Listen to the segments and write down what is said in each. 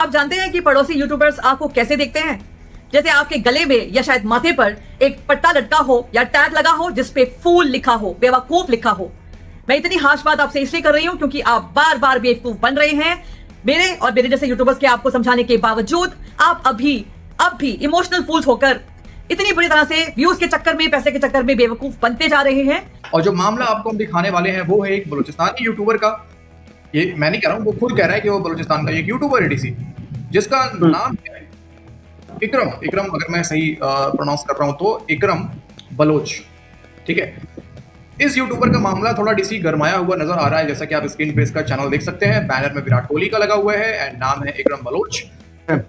आप जानते हैं कि पड़ोसी यूट्यूबर्स आपको कैसे देखते हैं? जैसे आपके गले में या शायद माथे पर एक पट्टा लटका हो या टैग लगा हो जिसपे फूल लिखा हो, बेवकूफ लिखा हो। मैं इतनी हार्श बात आपसे इसलिए कर रही हूं क्योंकि आप बार बार बेवकूफ बन रहे हैं। मेरे और मेरे जैसे यूट्यूबर्स के आपको समझाने के बावजूद आप अब भी इमोशनल फूल्स होकर इतनी बुरी तरह से व्यूज के चक्कर में, पैसे के चक्कर में बेवकूफ बनते जा रहे हैं। और जो मामला आपको हम दिखाने वाले हैं वो है एक बलूचिस्तानी यूट्यूबर का। ये मैं नहीं कह रहा हूँ, वो खुद कह रहा है कि वो बलूचिस्तान का एक यूट्यूबर है डीसी, जिसका नाम है इकरम, अगर मैं सही प्रोनाउंस कर रहा हूँ तो इकरम बलोच। ठीक है, इस यूट्यूबर का मामला थोड़ा डीसी गरमाया हुआ नजर आ रहा है, जैसा कि आप स्क्रीन पे इसका चैनल देख सकते हैं। बैनर में विराट कोहली का लगा हुआ है एंड नाम है इकरम बलोच।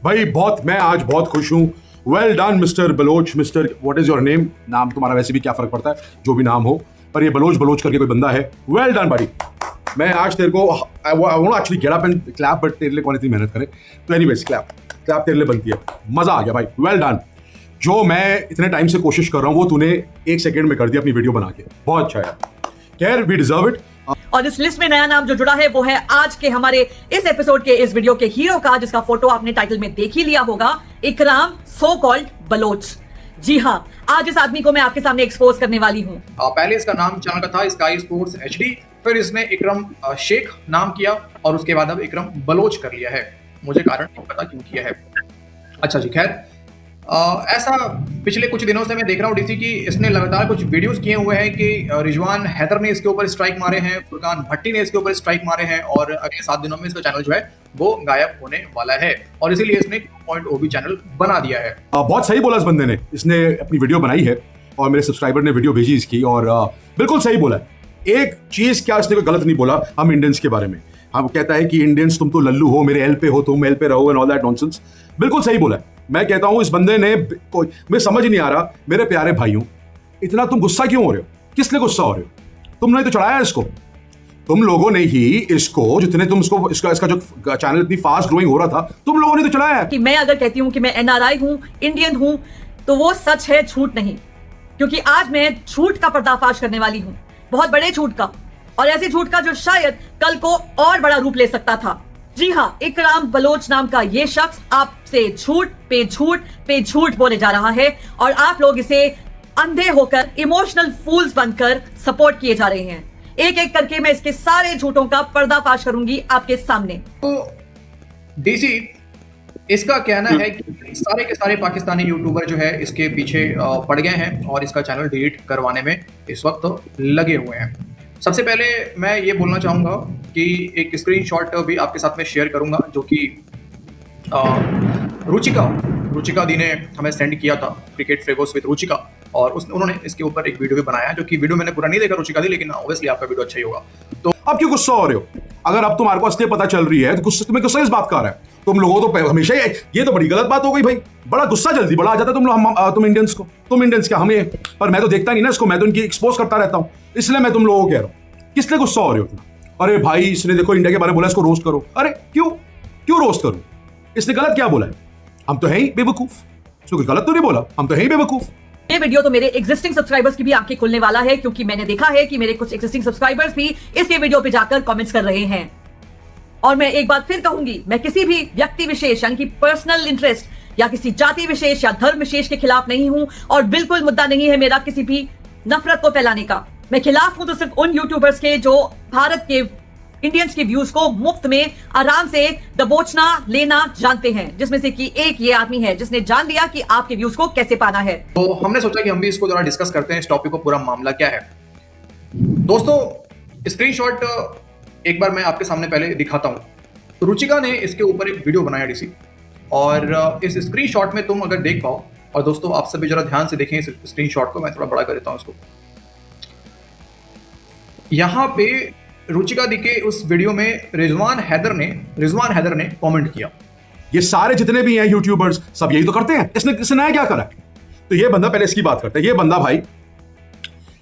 भाई मैं आज बहुत खुश हूँ। Well done mister Baloch. Mister what is your name? नाम तुम्हारा वैसे भी क्या फर्क पड़ता है, जो भी नाम हो, पर ये बलोच करके कोई बंदा है। वेल डन भाई। मैं आज तेरे को actually get up and clap, but तेरे लिए कौन इतनी मेहनत करे। तो एनीवेज क्लैप तेरे लिए बनती है। मजा आ गया भाई, वेल डन। जो मैं इतने टाइम से कोशिश कर रहा हूँ वो तूने 1 सेकंड में कर दिया अपनी वीडियो बना के। बहुत अच्छा यार, खैर वी डिजर्व इट। और इस लिस्ट में नया नाम जो जुड़ा है वो है आज के हमारे इस एपिसोड के इस वीडियो के हीरो का, जिसका फोटो आपने टाइटल में देख ही लिया होगा, इकराम सो कॉल्ड बलोच। जी हाँ, आज इस आदमी को मैं आपके सामने एक्सपोज करने वाली हूँ। पहले इसका नाम चैनल का था स्काई स्पोर्ट्स HD, फिर इसने इकरम शेख नाम किया और उसके बाद अब इकरम बलोच कर लिया है। मुझे कारण नहीं पता क्यों किया है। अच्छा जी, खैर ऐसा पिछले कुछ दिनों से मैं देख रहा हूँ डीसी की इसने लगातार कुछ वीडियोस किए हुए हैं कि रिजवान हैदर ने इसके ऊपर स्ट्राइक मारे हैं, फुरकान भट्टी ने इसके ऊपर स्ट्राइक मारे हैं और अगले 7 दिनों में इसका चैनल जो है वो गायब होने वाला है और इसीलिए इसने 2.0 चैनल बना दिया है। बहुत सही बोला इस बंदे ने। इसने अपनी वीडियो बनाई है और मेरे सब्सक्राइबर ने वीडियो भेजी इसकी, और बिल्कुल सही बोला है। एक चीज क्या इसने कोई गलत नहीं बोला हम इंडियंस के बारे में। हम कहता है कि इंडियंस तुम तो लल्लू हो, मेरे एल पे हो, तुम एल पे रहो एंड ऑल दैट नॉनसेंस। बिल्कुल सही बोला है। मैं कहता हूं इस बंदे ने कोई, मुझे समझ नहीं आ रहा मेरे प्यारे भाइयों, इतना तुम गुस्सा क्यों हो रहे हो? किस लिए गुस्सा हो रहे हो? तुमने तो चढ़ाया इसको, तुम लोगों ने ही इसको, जितने तुम इसका जो चैनल इतनी फास्ट ग्रोइंग हो रहा था, तुम लोगों ने तो चढ़ाया। कि मैं अगर कहती हूँ कि मैं NRI हूँ, इंडियन हूँ, तो वो सच है, झूठ नहीं। क्योंकि आज मैं झूठ का पर्दाफाश करने वाली हूँ, बहुत बड़े झूठ का, और ऐसे झूठ का जो शायद कल को और बड़ा रूप ले सकता था। जी हाँ, इकराम बलोच नाम का ये शख्स आपसे झूठ पे झूठ बोले जा रहा है और आप लोग इसे अंधे होकर, इमोशनल फूल्स बनकर सपोर्ट किए जा रहे हैं। एक एक करके मैं इसके सारे झूठों का पर्दाफाश करूंगी आपके सामने। तो डीसी इसका कहना है कि सारे के सारे पाकिस्तानी यूट्यूबर जो है इसके पीछे पड़ गए हैं और इसका चैनल डिलीट करवाने में इस वक्त लगे हुए हैं। सबसे पहले मैं ये बोलना चाहूँगा कि एक स्क्रीनशॉट भी आपके साथ में शेयर करूँगा जो कि रुचिका दी ने हमें सेंड किया था, क्रिकेट फेगोस विद रुचिका, और उन्होंने इसके ऊपर एक वीडियो भी बनाया, जो कि वीडियो मैंने पूरा नहीं देखा रुचिका दी, लेकिन ऑब्वियसली आपका वीडियो अच्छा ही होगा। तो अब क्यों गुस्सा हो रहे हो? अगर अब तुम्हारे को असली पता चल रही है तो तुम्हें गुस्सा इस बात का आ रहा है? तुम लोगों तो हमेशा ये तो बड़ी गलत बात हो गई भाई। बड़ा गुस्सा जल्दी बड़ा आ जाता है तुम इंडियंस को। तुम इंडियंस क्या हमें? पर मैं तो देखता नहीं ना इसको, मैं तो इनकी एक्सपोज करता रहता हूँ, इसलिए मैं तुम लोगों को कह रहा हूँ। किस लिए गुस्सा हो रहे हो तुम? अरे भाई इसने देखो इंडिया के बारे में बोला, इसको रोस्ट करो। अरे क्यों रोस्ट करो? इसने गलत क्या बोला है? हम तो हैं ही बेवकूफ, इसने कुछ गलत तो नहीं बोला, हम तो हैं ही बेवकूफ। ये वीडियो तो मेरे एग्जिस्टिंग सब्सक्राइबर्स की भी आंखें खुलने वाला है, क्योंकि मैंने देखा है कि मेरे कुछ एग्जिस्टिंग सब्सक्राइबर्स भी इसके वीडियो पे जाकर कमेंट्स कर रहे हैं। और मैं एक बात फिर कहूंगी, मैं किसी भी व्यक्ति विशेष यानी कि पर्सनल इंटरेस्ट या किसी जाति विशेष या धर्म विशेष के खिलाफ नहीं हूं, और बिल्कुल मुद्दा नहीं है मेरा किसी भी नफरत को फैलाने का। मैं खिलाफ हूं तो सिर्फ उन यूट्यूबर्स के जो भारत के इंडियंस के व्यूज को मुफ्त में आराम से दबोचना लेना जानते हैं, जिसमें से कि एक ये आदमी है जिसने जान लिया कि आपके व्यूज को कैसे पाना है। तो हमने सोचा कि हम भी इसको जरा डिस्कस करते हैं, इस टॉपिक को, पूरा मामला क्या है। दोस्तों स्क्रीनशॉट एक बार मैं आपके सामने पहले दिखाता हूं। रुचिका ने इसके ऊपर एक वीडियो बनाया डीसी, और इस स्क्रीनशॉट में तुम अगर देख पाओ, और दोस्तों आप सभी जरा ध्यान से देखें इस स्क्रीनशॉट को, मैं थोड़ा बड़ा कर देता हूं इसको। यहां पे रुचिका दी के उस वीडियो में रिजवान हैदर ने कमेंट किया। ये सारे जितने भी हैं यूट्यूबर्स सब यही तो करते हैं। इसने नया क्या करा? तो ये बंदा, पहले इसकी बात करते हैं। ये बंदा भाई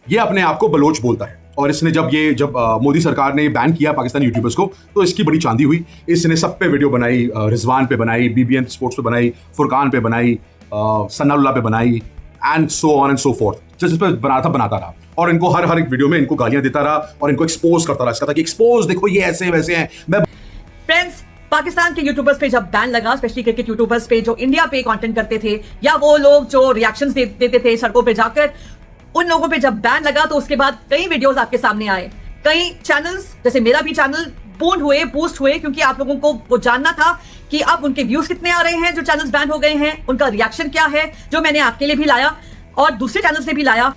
ये अपने आप को बलोच बोलता है, और इसने जब मोदी सरकार ने बैन किया पाकिस्तानी यूट्यूबर्स को, तो इसकी बड़ी चांदी हुई। इसने सब पे वीडियो बनाई, रिजवान पे बनाई, BBN स्पोर्ट्स पे बनाई, फुरकान पे बनाई, सन्नाउल्लाह पे बनाई, and so on and so fourth. जिस पे बनाता रहा, और इनको हर एक वीडियो में इनको गालियां देता रहा और इनको एक्सपोज करता रहा। इसका था कि एक्सपोज देखो ये ऐसे वैसे हैं। फ्रेंड्स, पाकिस्तान के यूट्यूबर्स पे जब बैन लगा, स्पेशली क्रिकेट यूट्यूबर्स पे जो इंडिया पे कंटेंट करते थे या वो लोग जो रिएक्शंस देते थे सड़कों पे जाकर, उन लोगों पे जब बैन लगा तो उसके बाद कई वीडियोस आपके सामने आए, कई चैनल्स जैसे मेरा भी चैनल बूस्ट हुए क्योंकि आप लोगों को वो जानना था कि अब उनके व्यूज कितने आ रहे हैं जो चैनल्स बैन हो गए हैं, उनका रिएक्शन क्या है, जो मैंने आपके लिए भी लाया और दूसरे चैनल्स ने भी लाया।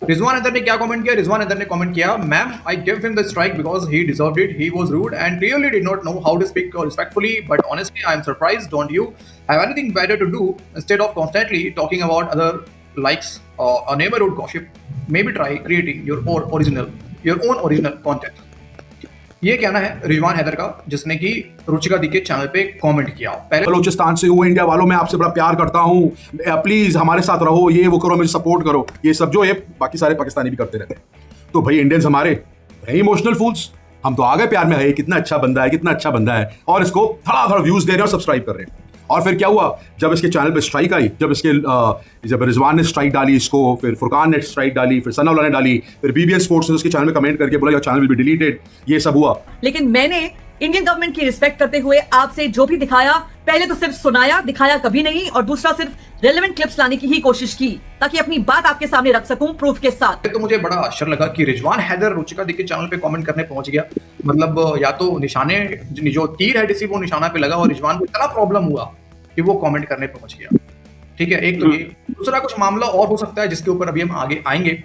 रिजवान हैदर ने क्या कमेंट किया? रिजवान हैदर ने कमेंट किया, ma'am I give him the strike because he deserved it, he was rude and really did not know how to speak respectfully, but honestly I am surprised, don't you have anything better to do instead of constantly talking about other likes or neighborhood gossip, maybe try creating your own original content। ये कहना है रिजवान हैदर का, जिसने कि रुचिका दी के channel पे comment किया। पहले बलोचिस्तान से हूँ, इंडिया वालों, मैं आपसे बड़ा प्यार करता हूँ, प्लीज हमारे साथ रहो, ये वो करो, मुझे सपोर्ट करो, ये सब जो है बाकी सारे पाकिस्तानी भी करते रहते हैं। तो भाई इंडियंस हमारे है इमोशनल फूल्स, हम तो आ गए प्यार में, है कितना अच्छा बंदा है, कितना अच्छा बंदा है, और इसको थोड़ा व्यूज दे रहे हैं और सब्सक्राइब कर रहे हैं। और फिर क्या हुआ, जब इसके चैनल पे स्ट्राइक आई, जब रिजवान ने स्ट्राइक डाली इसको, फिर फुरकान ने स्ट्राइक डाली, फिर सनाउल्लाह ने डाली, फिर बीबीएन स्पोर्ट्स ने उसके चैनल में कमेंट करके बोला your channel will be deleted, ये सब हुआ। लेकिन मैंने इंडियन गवर्नमेंट की रिस्पेक्ट करते हुए आपसे जो भी दिखाया, पहले तो सिर्फ सुनाया, दिखाया कभी नहीं, और दूसरा सिर्फ रेलेवेंट क्लिप्स लाने की ही कोशिश की ताकि अपनी बात आपके सामने रख सकूं प्रूफ के साथ। तो मुझे बड़ा आश्चर्य लगा कि रिजवान हैदर रुचिका दी के चैनल पे कमेंट करने पहुंच गया। मतलब या तो निशाने जो तीर है जिसी वो निशाना पे लगा और रिजवान को इतना प्रॉब्लम हुआ कि वो कमेंट करने पहुंच गया। ठीक है, एक तो ये, दूसरा कुछ मामला और हो सकता है जिसके ऊपर अभी हम आगे आएंगे।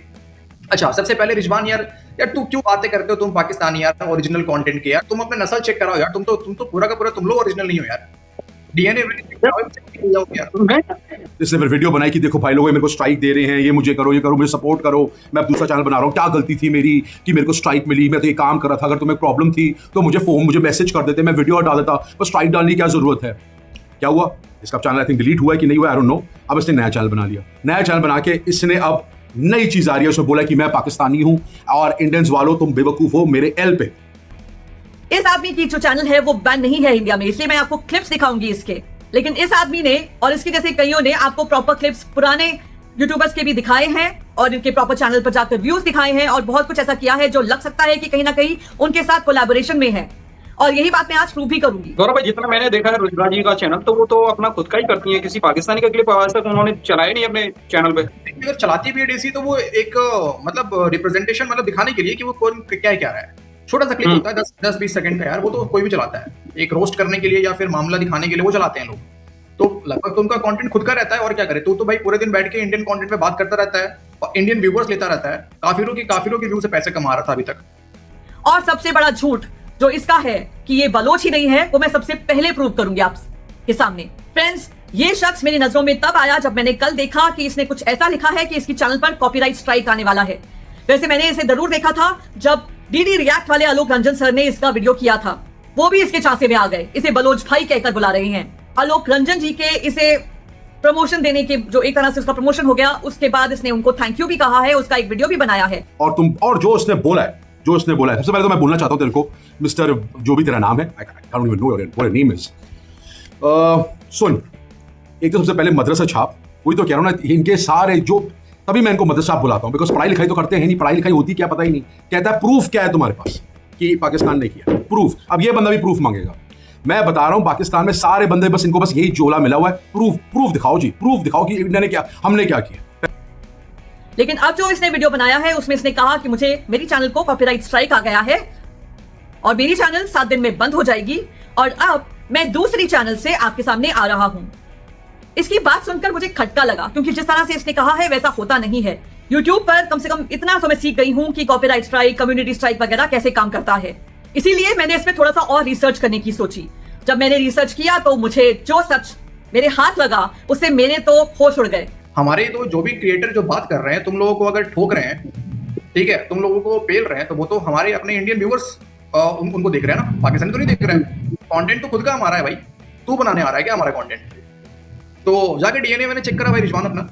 अच्छा, सबसे पहले रिजवान यार तू क्यों बातें करते हो, तुम पाकिस्तानी यार, ओरिजिनल कंटेंट के यार, तुम अपने नस्ल चेक कराओ यार, तुम तो पूरा का पूरा तुम लोग ओरिजिनल नहीं हो यार, डीएनए इसने फिर वीडियो बनाई कि देखो भाई लोग मेरे को स्ट्राइक दे रहे हैं, ये मुझे करो, ये करो, मुझे सपोर्ट करो, मैं अब दूसरा चैनल बना रहा हूँ, क्या गलती थी मेरी कि मेरे को स्ट्राइक मिली, मैं तो ये काम कर रहा था, अगर तुम्हें प्रॉब्लम थी तो मुझे मैसेज कर देते, मैं वीडियो हटा देता, बस स्ट्राइक डालने की क्या जरूरत है। क्या हुआ, इसका चैनल आई थिंक डिलीट हुआ है कि नहीं हुआ, आई डोंट नो। अब इसने नया चैनल बना लिया, नया चैनल बना के इसने अब नई चीज आ रही है, उसने बोला कि मैं पाकिस्तानी हूं और इंडियंस वालों तुम बेवकूफ हो मेरे एल पे। इस आदमी की जो चैनल है वो बैन नहीं है इंडिया में, इसलिए मैं आपको क्लिप्स दिखाऊंगी इसके। लेकिन इस आदमी ने और इसके जैसे कईयों ने आपको प्रॉपर क्लिप्स पुराने यूट्यूबर्स के भी दिखाए हैं और इनके प्रॉपर चैनल पर जाकर व्यूज दिखाए हैं और बहुत कुछ ऐसा किया है जो लग सकता है कि कहीं ना कहीं उनके साथ कोलैबोरेशन में है, और यही बात मैं आज प्रूव भी करूंगी। गौरव भाई, जितना मैंने देखा है रुचिका जी का चैनल, तो वो तो अपना खुद का ही करती है, किसी पाकिस्तानी का क्लिप आज तक उन्होंने चलाया नहीं अपने चैनल पे। अगर चलाती भी है डीसी तो वो एक मतलब रिप्रेजेंटेशन, मतलब दिखाने के लिए कि वो कौन क्या रहा है, छोटा सा क्लिप होता है 10-20 सेकंड का यार, वो तो कोई भी चलाता है, एक रोस्ट करने के लिए या फिर मामला दिखाने के लिए वो चलाते हैं लोग। तो लगभग तो उनका कंटेंट खुद का रहता है, और क्या करे, तो भाई पूरे दिन बैठ के इंडियन कंटेंट पे बात करता रहता है और इंडियन व्यूअर्स लेता रहता है, काफिरों के व्यू से पैसे कमा रहा था अभी तक। और सबसे बड़ा झूठ जो इसका है कि ये बलोच ही नहीं है, वो मैं सबसे पहले प्रूव करूंगी आपके सामने। फ्रेंड्स, ये शख्स मेरी नजरों में तब आया जब मैंने कल देखा कि इसने कुछ ऐसा लिखा है कि इसकी चैनल पर कॉपीराइट स्ट्राइक आने वाला है। वैसे मैंने इसे जरूर देखा था जब डीडी रिएक्ट वाले आलोक रंजन सर ने इसका वीडियो किया था, वो भी इसके झांसे में आ गए, इसे बलोच भाई कहकर बुला रहे हैं। आलोक रंजन जी के इसे प्रमोशन देने के, जो एक तरह से उसका प्रमोशन हो गया, उसके बाद इसने उनको थैंक यू भी कहा है, उसका एक वीडियो भी बनाया है। और जो उसने बोला है, सबसे पहले तो मैं बोलना चाहता हूं तेरे को, मिस्टर जो भी तेरा नाम है, I don't even know what your name is, सुन, एक तो सबसे पहले मदरसा छाप, वही तो कह रहा हूं ना, इनके सारे जो, तभी मैं इनको मदरसा छाप बुलाता हूं, बिकॉज पढ़ाई लिखाई तो करते हैं नहीं, पढ़ाई लिखाई होती क्या पता ही नहीं। कहता है प्रूफ क्या है तुम्हारे पास कि पाकिस्तान ने किया, प्रूफ। अब ये बंदा भी प्रूफ मांगेगा। मैं बता रहा हूं, पाकिस्तान में सारे बंदे बस इनको बस यही जोला मिला हुआ है, प्रूफ दिखाओ जी, प्रूफ दिखाओ कि इंडिया ने क्या, हमने क्या किया। लेकिन अब जो इसने वीडियो बनाया है उसमें इसने कहा कि मुझे, मेरी चैनल को कॉपीराइट स्ट्राइक आ गया है और मेरी चैनल 7 दिन में बंद हो जाएगी और अब मैं दूसरी चैनल से आपके सामने आ रहा हूं। इसकी बात सुनकर मुझे खटका लगा, क्योंकि जिस तरह से इसने कहा है वैसा होता नहीं है। YouTube पर कम से कम इतना तो मैं सीख गई हूं कि कॉपीराइट स्ट्राइक, कम्युनिटी स्ट्राइक वगैरह कैसे काम करता है। इसीलिए मैंने इसमें थोड़ा सा और रिसर्च करने की सोची। जब मैंने रिसर्च किया तो मुझे जो सच मेरे हाथ लगा उससे मेरे तो होश उड़ गए। हमारे तो जो भी क्रिएटर जो बात कर रहे हैं, तुम लोगों को अगर ठोक रहे हैं, ठीक है, तुम लोगों को पेल रहे हैं, तो वो तो हमारे अपने इंडियन व्यूअर्स उनको देख रहे हैं ना, पाकिस्तानी तो नहीं देख रहे हैं। कंटेंट तो खुद का हमारा है भाई, तू बनाने आ रहा है क्या हमारा कंटेंट? तो जाके डीएनए मैंने चेक करा भाई रिजवान अपना,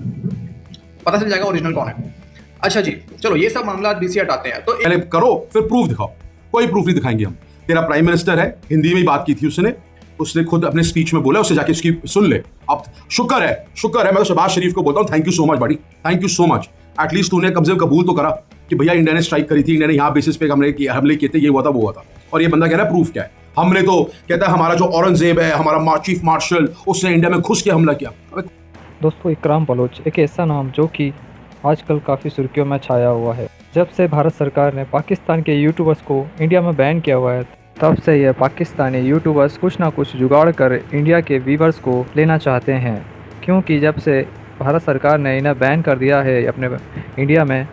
पता चल जाएगा ओरिजिनल कौन है। अच्छा जी, चलो ये सब मामला डीसी हटाते हैं, तो पहले करो फिर प्रूफ दिखाओ। कोई प्रूफ नहीं दिखाएंगे हम। तेरा प्राइम मिनिस्टर है, हिंदी में ही बात की थी उसने खुद अपने स्पीच में बोला, उससे जाके उसकी सुन ले। अब शुक्र है, मैं तो शहबाज शरीफ को बोलता हूँ, थैंक यू सो मच बड़ी, thank you so much. At least तूने कम से कम कबूल तो करा कि भैया इंडिया ने स्ट्राइक करी थी, इंडिया ने यहाँ बेसिस पे हमले किए थे, ये हुआ था वो हुआ था, और ये बंदा कह रहा है प्रूफ क्या है। हमने तो कहता है हमारा जो औरंगजेब है, हमारा चीफ मार्शल, उसने इंडिया में घुस के हमला किया। अबे दोस्तों, इकराम बलोच एक ऐसा नाम जो कि आजकल काफ़ी सुर्खियों में छाया हुआ है। जब से भारत सरकार ने पाकिस्तान के यूट्यूबर्स को इंडिया में बैन किया हुआ है, तब से यह पाकिस्तानी यूट्यूबर्स कुछ ना कुछ जुगाड़ कर इंडिया के व्यूवर्स को लेना चाहते हैं। क्योंकि जब से भारत सरकार ने इन्हें बैन कर दिया है अपने इंडिया में,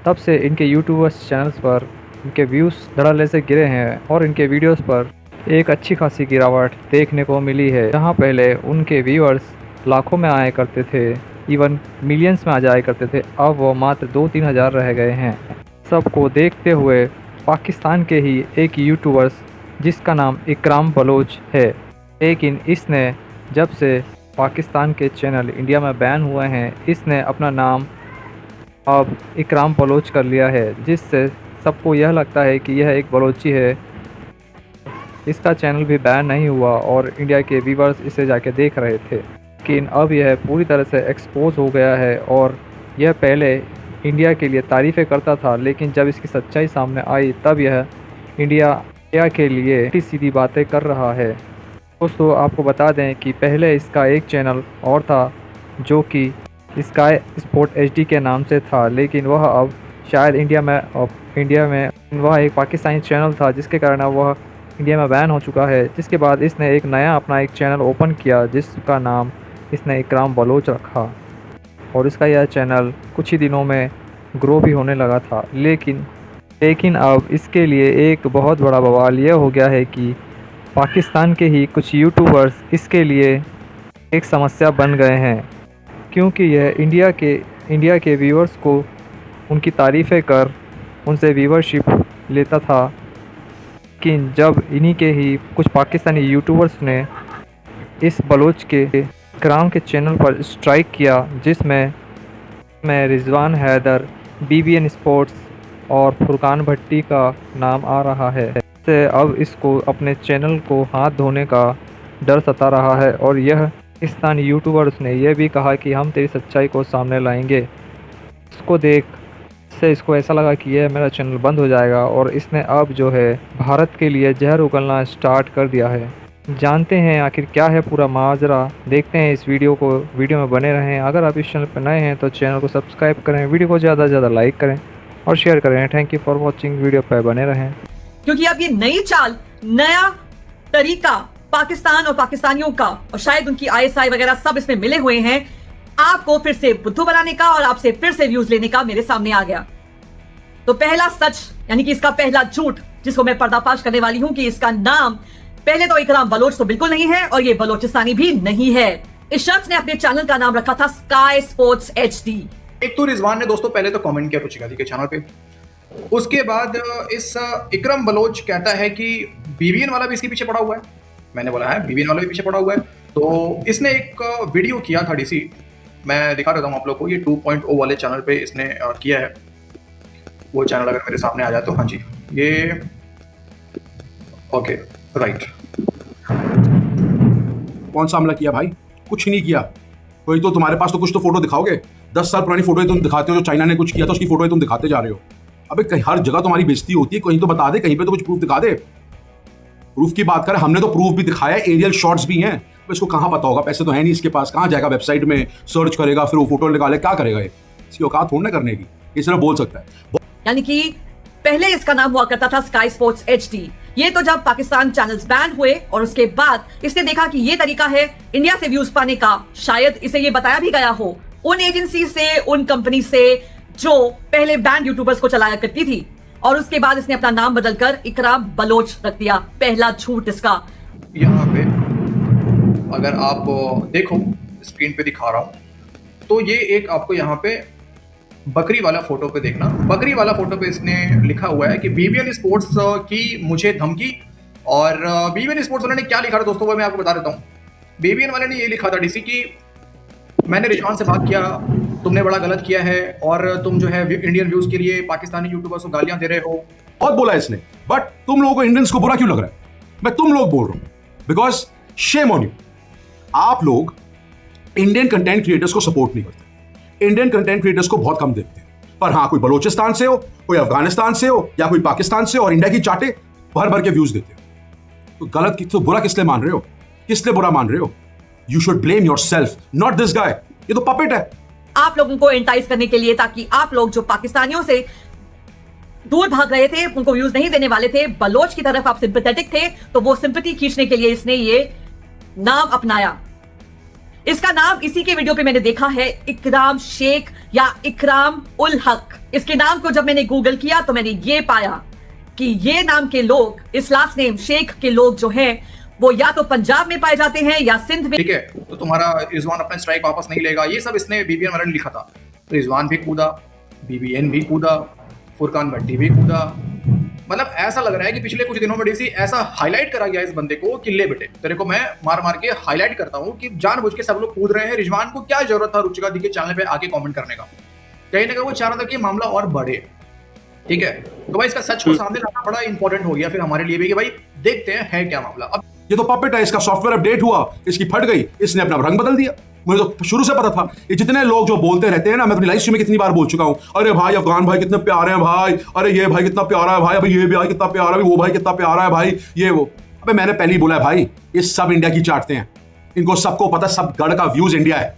तब से इनके यूट्यूबर्स चैनल्स पर इनके व्यूज़ धड़ल्ले से गिरे हैं और इनके वीडियोस पर एक अच्छी खासी गिरावट देखने को मिली है। जहां पहले उनके व्यूअर्स लाखों में आया करते थे, इवन मिलियंस में आ जाया करते थे, अब वो मात्र 2-3 हज़ार रह गए हैं। सबको देखते हुए पाकिस्तान के ही एक यूट्यूबर्स जिसका नाम इकराम बलोच है, लेकिन इसने जब से पाकिस्तान के चैनल इंडिया में बैन हुए हैं, इसने अपना नाम अब इकराम बलोच कर लिया है, जिससे सबको यह लगता है कि यह एक बलोची है। इसका चैनल भी बैन नहीं हुआ और इंडिया के व्यूवर्स इसे जाके देख रहे थे, लेकिन अब यह पूरी तरह से एक्सपोज हो गया है। और यह पहले इंडिया के लिए तारीफ़ें करता था, लेकिन जब इसकी सच्चाई सामने आई तब यह इंडिया के लिए सीधी सीधी बातें कर रहा है। दोस्तों, आपको बता दें कि पहले इसका एक चैनल और था जो कि स्काई स्पोर्ट HD के नाम से था, लेकिन वह अब शायद इंडिया में वह एक पाकिस्तानी चैनल था, जिसके कारण अब वह इंडिया में बैन हो चुका है। जिसके बाद इसने एक नया अपना एक चैनल ओपन किया, जिसका नाम इसने इकराम बलोच रखा, और इसका यह चैनल कुछ ही दिनों में ग्रो भी होने लगा था। लेकिन अब इसके लिए एक बहुत बड़ा बवाल यह हो गया है कि पाकिस्तान के ही कुछ यूट्यूबर्स इसके लिए एक समस्या बन गए हैं, क्योंकि यह इंडिया के व्यूअर्स को उनकी तारीफ़ें कर उनसे व्यूअरशिप लेता था। लेकिन जब इन्हीं के ही कुछ पाकिस्तानी यूट्यूबर्स ने इस बलोच के इकराम के चैनल पर स्ट्राइक किया, जिसमें रिजवान हैदर, BBN स्पोर्ट्स और फुरकान भट्टी का नाम आ रहा है, से अब इसको अपने चैनल को हाथ धोने का डर सता रहा है। और यह पाकिस्तानी यूट्यूबर्स ने यह भी कहा कि हम तेरी सच्चाई को सामने लाएंगे। इसको देख से इसको ऐसा लगा कि यह मेरा चैनल बंद हो जाएगा, और इसने अब जो है भारत के लिए जहर उगलना स्टार्ट कर दिया है। जानते हैं आखिर क्या है पूरा माजरा, देखते हैं इस वीडियो में बने रहें। अगर आप इस चैनल पर नए हैं तो चैनल को सब्सक्राइब करें, वीडियो को ज़्यादा से ज़्यादा लाइक करें और शेयर करें। Thank you for watching, video पर बने रहें। क्योंकि अब ये नई चाल, नया तरीका पाकिस्तान और पाकिस्तानियों का, और शायद उनकी ISI वगैरह सब इसमें मिले हुए हैं, आपको फिर से बुद्धू बनाने का और आपसे फिर से व्यूज लेने का मेरे सामने आ गया। तो पहला सच, यानी कि इसका पहला झूठ, जिसको मैं पर्दाफाश करने वाली हूं कि इसका नाम पहले तो इकराम बलोच तो बिल्कुल नहीं है, और ये बलोचिस्तानी भी नहीं है। इस शख्स ने अपने चैनल का नाम रखा था स्काई स्पोर्ट्स HD। एक तो रिजवान ने दोस्तों पहले तो कमेंट किया रुचिका दी के चैनल पे, उसके बाद इस इकराम बलोच कहता है कि BBN वाला भी इसके पीछे पड़ा हुआ है। मैंने बोला है BBN वाला भी पीछे पड़ा हुआ है। तो इसने एक वीडियो किया था DC, मैं दिखा देता हूँ आप लोग को। ये 2.0 वाले चैनल पे इसने किया है। वो चैनल अगर मेरे सामने आ जाए तो, हाँ जी, ये ओके राइट। कौन सा हमला किया भाई? कुछ नहीं किया। कोई तो तुम्हारे पास तो कुछ तो फोटो दिखाओगे। 10 साल पुरानी फोटो तुम दिखाते हो, जो चाइना ने कुछ किया था उसकी फोटो तुम दिखाते जा रहे हो। अबे कहीं हर जगह तुम्हारी बेइज्जती होती है, कहीं तो बता दे, कहीं पे तो कुछ प्रूफ दिखा दे। प्रूफ की बात करें, हमने तो प्रूफ भी दिखाया, एरियल शॉट्स भी हैं। तो इसको कहाँ पता होगा? पैसे तो है नहीं इसके पास, कहाँ जाएगा? वेबसाइट में सर्च करेगा, फिर वो फोटो निकाले, क्या करेगा? ये इसकी औकात थोड़ी ना करने की, ये सिर्फ बोल सकता है। यानी कि पहले इसका नाम हुआ करता था स्काई स्पोर्ट्स HD। ये तो जब पाकिस्तान चैनल्स बैन हुए और उसके बाद इसने देखा कि ये तरीका है इंडिया से व्यूज पाने का, शायद इसे ये बताया भी गया हो उन एजेंसी से, उन कंपनी से जो पहले बैंड यूट्यूबर्स को चलाया करती थी, और उसके बाद इसने अपना नाम बदलकर इकराम बलोच रख दिया। पहला झूठ इसका। यहाँ पे अगर आप देखो, स्क्रीन पे दिखा रहा हूँ, तो ये एक आपको यहाँ पे बकरी वाला फोटो पे देखना। बकरी वाला फोटो पे इसने लिखा हुआ है कि BBN स्पोर्ट्स की मुझे धमकी। और BBN स्पोर्ट्स वाले ने क्या लिखा था दोस्तों, वो मैं आपको बता देता हूँ। BBN वाले ने ये लिखा था DC की मैंने रिजवान से बात किया, तुमने बड़ा गलत किया है, और तुम जो है इंडियन व्यूज के लिए पाकिस्तानी यूट्यूबर्स को गालियां दे रहे हो। बहुत बोला इसने, बट तुम लोगों को इंडियंस को बुरा क्यों लग रहा है? मैं तुम लोग बोल रहा हूं, बिकॉज शेम ऑन यू। आप लोग इंडियन कंटेंट क्रिएटर्स को सपोर्ट नहीं करते, इंडियन कंटेंट क्रिएटर्स को बहुत कम देखते हैं। पर हाँ, कोई बलोचिस्तान से हो, कोई अफगानिस्तान से हो, या कोई पाकिस्तान से हो, और इंडिया की चाटे भर भर के व्यूज देते हो। तो गलत तो बुरा किस लिए मान रहे हो? किस लिए बुरा मान रहे हो? You should blame yourself, not this guy. ये तो पपेट है। आप लोगों को एंटाइज करने के लिए, ताकि आप लोग जो पाकिस्तानियों से दूर भाग रहे थे, उनको व्यूज नहीं देने वाले थे, बलोच की तरफ आप सिंपैथेटिक थे, तो वो सिंपैथी खींचने के लिए इसने ये नाम अपनाया। इसका नाम इसी के वीडियो पे मैंने देखा है, इकराम शेख या इकराम उल हक। इसके नाम को जब मैंने गूगल किया तो मैंने ये पाया कि ये नाम के लोग, इस लास्ट नेम शेख के लोग जो हैं, वो या तो पंजाब में पाए जाते हैं या सिंध में। ठीक है, तो तुम्हारा रिजवान अपना स्ट्राइक वापस नहीं लेगा, ये सब इसने बीबीएन वाले ने लिखा था। रिजवान भी कूदा, बीबीएन भी कूदा, फुरकान भट्टी भी कूदा। मतलब ऐसा लग रहा है कि पिछले कुछ दिनों में डीसी ऐसा हाईलाइट करा गया इस बंदे को कि ले बेटे, तेरे को मैं मार मार के हाईलाइट करता हूँ कि जानबूझ के सब लोग कूद रहे हैं। रिजवान को क्या जरूरत था रुचिका दी के चैनल पे आके कमेंट करने का? कहीं ना कहीं वो चाह रहा था कि मामला और बढ़े। ठीक है, तो भाई इसका सच को सामने लाना बड़ा इंपॉर्टेंट हो गया फिर हमारे लिए भी कि भाई देखते हैं है क्या मामला। अब ये तो पपेट है, इसका सॉफ्टवेयर अपडेट हुआ, इसकी फट गई, इसने अपना रंग बदल दिया। मुझे तो शुरू से पता था। ये जितने लोग जो बोलते रहते हैं ना, मैं अपनी लाइफ में कितनी बार बोल चुका हूं, अरे भाई अफगान भाई कितने प्यारे हैं भाई, अरे ये भाई कितना प्यारा है भाई, अभी ये भाई कितना प्यारा है, वो भाई कितना प्यारा है भाई, ये वो। अबे मैंने पहले ही बोला है भाई, ये सब इंडिया की चाटते हैं। इनको सबको पता, सब गढ़ का व्यूज इंडिया है।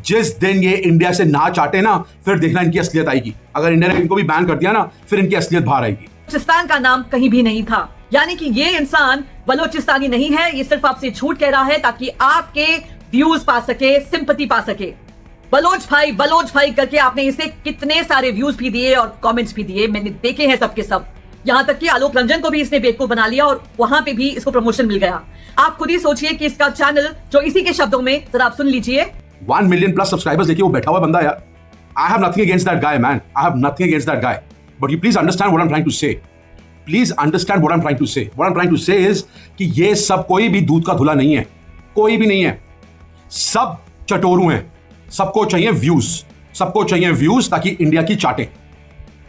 जिस दिन ये इंडिया से ना चाटे ना, फिर देखना इनकी असलियत आएगी। अगर इंडिया ने इनको भी बैन कर दिया ना, फिर इनकी असलियत बाहर आएगी। बलोचिस्तान का नाम कहीं भी नहीं था, यानी कि ये इंसान बलोचिस्तानी नहीं है। ये सिर्फ आपसे झूठ कह रहा है ताकि आपके व्यूज पा सके, सिंपैथी पा सके। बलोच भाई करके आपने इसे कितने सारे व्यूज भी दिए और कमेंट्स भी दिए, मैंने देखे हैं सबके सब। यहां तक कि आलोक रंजन को भी इसने बेवकूफ बना लिया और वहां पे भी इसको प्रमोशन मिल गया। आप खुद ही सोचिए कि इसका चैनल जो इसी के शब्दों में, जरा आप सुन लीजिए। 1 मिलियन प्लस सब्सक्राइबर्स लेके वो बैठा हुआ बंदा यार। I have nothing against that guy man, I have nothing against that guy, but you please understand what I am trying to say. Please understand what I am trying to say. What I am trying to say is कि ये सब कोई भी दूध का धुला नहीं है, कोई भी नहीं है। सब चटोरू हैं, सबको चाहिए व्यूज, सबको चाहिए व्यूज ताकि इंडिया की चाटे।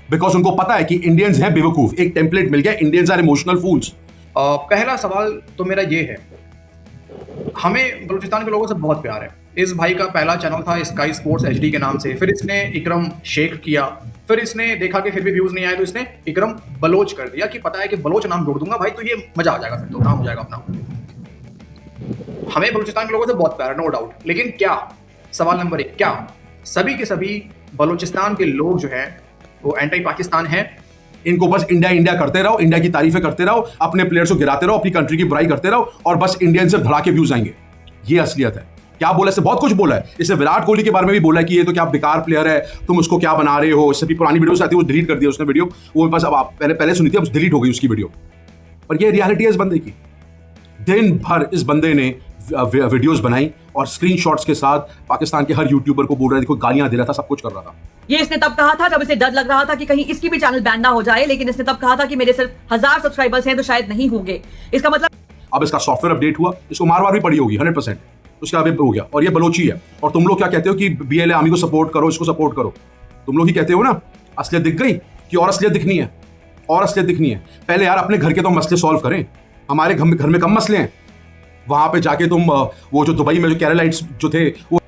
बिकॉज उनको पता है कि इंडियंस हैं बेवकूफ, एक टेम्पलेट मिल गया, इंडियंस आर इमोशनल फूल्स। पहला सवाल तो मेरा ये है, हमें बलूचिस्तान के लोगों से बहुत प्यार है। इस भाई का पहला चैनल था स्काई स्पोर्ट्स एचडी के नाम से, फिर इसने इकरम शेख किया, फिर इसने देखा कि फिर भी व्यूज नहीं आए तो इसने इकरम बलोच कर दिया कि पता है कि बलोच नाम जोड़ दूंगा भाई तो ये मजा आ जाएगा, फिर तो काम हो जाएगा अपना। हमें बलूचिस्तान के लोगों से बहुत प्यार है, नो डाउट, लेकिन क्या, सवाल नंबर 1, क्या सभी के सभी बलूचिस्तान के लोग जो हैं वो एंटी पाकिस्तान हैं? इनको बस इंडिया इंडिया करते रहो, इंडिया की तारीफें करते रहो, अपने प्लेयर्स को गिराते रहो, अपनी कंट्री की बुराई करते रहो और बस इंडियन से धड़ाके व्यूज आएंगे। ये असलियत है। क्या बोला, इससे बहुत कुछ बोला है। इससे विराट कोहली के बारे में भी बोला है कि ये तो क्या बेकार प्लेयर है, तुम उसको क्या बना रहे हो। इससे भी पुरानी वीडियोस आती है, वो डिलीट कर दिया उसने वीडियो, वो बस अब आप पहले सुनी थी, अब डिलीट हो गई उसकी वीडियो। पर ये रियलिटी है इस बंदे की। दिन भर इस बंदे ने वीडियोस बनाई और स्क्रीनशॉट्स के साथ पाकिस्तान के हर यूट्यूबर को बोल रहा था, देखो गालियां दे रहा था, सब कुछ कर रहा था। ये इसने तब कहा था जब इसे डर लग रहा था कि कहीं इसकी भी चैनल बैन ना हो जाए, लेकिन इसने तब कहा था कि मेरे सिर्फ 1000 सब्सक्राइबर्स हैं तो शायद नहीं होंगे। इसका मतलब अब इसका सॉफ्टवेयर अपडेट हुआ, इसको मार भी पड़ी होगी 100%, उसके आगे हो गया। और ये बलोची है। और तुम लोग क्या कहते हो कि बीएलए आर्मी को सपोर्ट करो, इसको सपोर्ट करो, तुम लोग ही कहते हो ना। असलियत दिख गई कि और असलियत दिखनी है, और असलियत दिखनी है। पहले यार अपने घर के तो मसले सॉल्व करें, हमारे घर में कम मसले हैं। वहां पे जाके तुम वो जो दुबई में जो केरलाइट्स जो थे वो